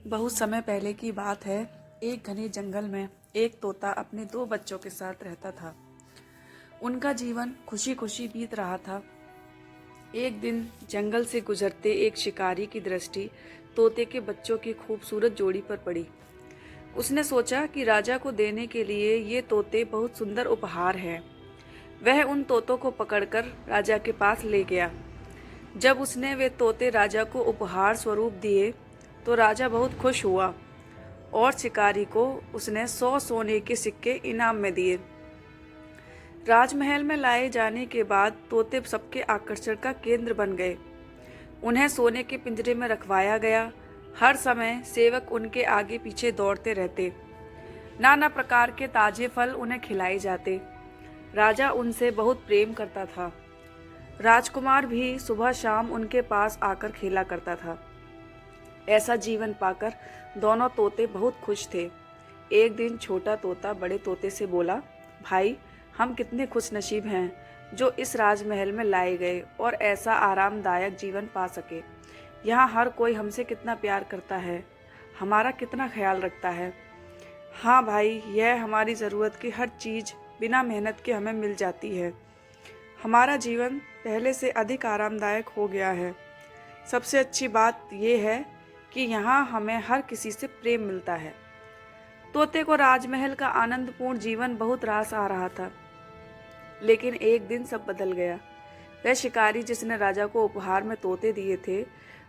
बहुत समय पहले की बात है। एक घने जंगल में एक तोता अपने दो बच्चों के साथ रहता था। उनका जीवन खुशी खुशी बीत रहा था। एक दिन जंगल से गुजरते एक शिकारी की दृष्टि तोते के बच्चों की खूबसूरत जोड़ी पर पड़ी। उसने सोचा कि राजा को देने के लिए ये तोते बहुत सुंदर उपहार है। वह उन तोतों को पकड़कर राजा के पास ले गया। जब उसने वे तोते राजा को उपहार स्वरूप दिए तो राजा बहुत खुश हुआ और शिकारी को उसने 100 सोने के सिक्के इनाम में दिए। राजमहल में लाए जाने के बाद तोते सबके आकर्षण का केंद्र बन गए। उन्हें सोने के पिंजरे में रखवाया गया। हर समय सेवक उनके आगे पीछे दौड़ते रहते। नाना प्रकार के ताजे फल उन्हें खिलाए जाते। राजा उनसे बहुत प्रेम करता था। राजकुमार भी सुबह शाम उनके पास आकर खेला करता था। ऐसा जीवन पाकर दोनों तोते बहुत खुश थे। एक दिन छोटा तोता बड़े तोते से बोला, भाई, हम कितने खुशनसीब हैं जो इस राजमहल में लाए गए और ऐसा आरामदायक जीवन पा सके। यहाँ हर कोई हमसे कितना प्यार करता है, हमारा कितना ख्याल रखता है। हाँ भाई, यह हमारी ज़रूरत की हर चीज़ बिना मेहनत के हमें मिल जाती है। हमारा जीवन पहले से अधिक आरामदायक हो गया है। सबसे अच्छी बात यह है कि यहाँ हमें हर किसी से प्रेम मिलता है। तोते को राजमहल का आनंदपूर्ण जीवन बहुत रास आ रहा था, लेकिन एक दिन सब बदल गया। वह शिकारी जिसने राजा को उपहार में तोते दिए थे,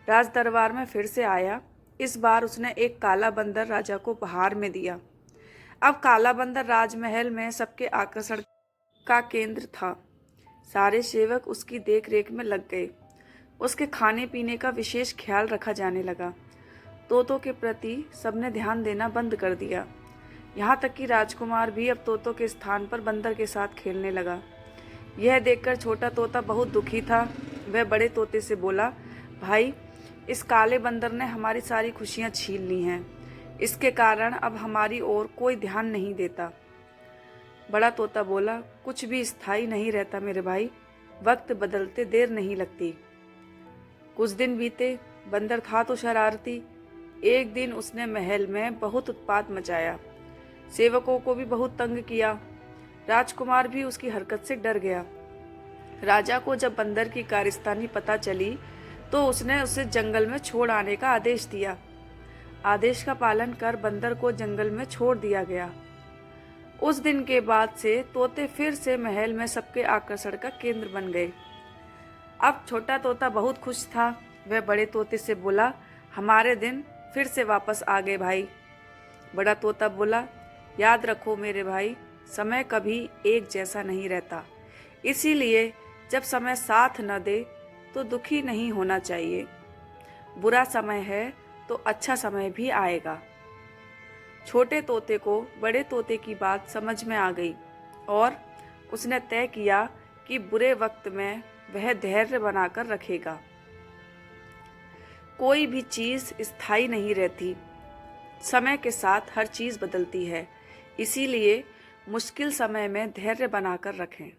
राज दरबार में फिर से आया। इस बार उसने एक काला बंदर राजा को उपहार में दिया। अब काला बंदर राजमहल में सबके आकर्षण का केंद्र था। सारे सेवक उसकी देखरेख में लग गए। उसके खाने पीने का विशेष ख्याल रखा जाने लगा। तोतों के प्रति सबने ध्यान देना बंद कर दिया। यहाँ तक कि राजकुमार भी अब तोतों के स्थान पर बंदर के साथ खेलने लगा। यह देखकर छोटा तोता बहुत दुखी था। वह बड़े तोते से बोला, भाई, इस काले बंदर ने हमारी सारी खुशियाँ छीन ली हैं। इसके कारण अब हमारी ओर कोई ध्यान नहीं देता। बड़ा तोता बोला, कुछ भी स्थायी नहीं रहता मेरे भाई, वक्त बदलते देर नहीं लगती। कुछ दिन बीते। बंदर था तो शरारती। एक दिन उसने महल में बहुत उत्पात मचाया। सेवकों को भी बहुत तंग किया। राजकुमार भी उसकी हरकत से डर गया। राजा को जब बंदर की कारस्तानी पता चली तो उसने उसे जंगल में छोड़ आने का आदेश दिया। आदेश का पालन कर बंदर को जंगल में छोड़ दिया गया। उस दिन के बाद से तोते फिर से महल में सबके आकर्षण का केंद्र बन गए। अब छोटा तोता बहुत खुश था। वह बड़े तोते से बोला, हमारे दिन फिर से वापस आ गए भाई। बड़ा तोता बोला, याद रखो मेरे भाई, समय कभी एक जैसा नहीं रहता। इसीलिए जब समय साथ न दे तो दुखी नहीं होना चाहिए। बुरा समय है तो अच्छा समय भी आएगा। छोटे तोते को बड़े तोते की बात समझ में आ गई और उसने तय किया कि बुरे वक्त में वह धैर्य बनाकर रखेगा। कोई भी चीज़ स्थायी नहीं रहती। समय के साथ हर चीज़ बदलती है। इसीलिए मुश्किल समय में धैर्य बनाकर रखें।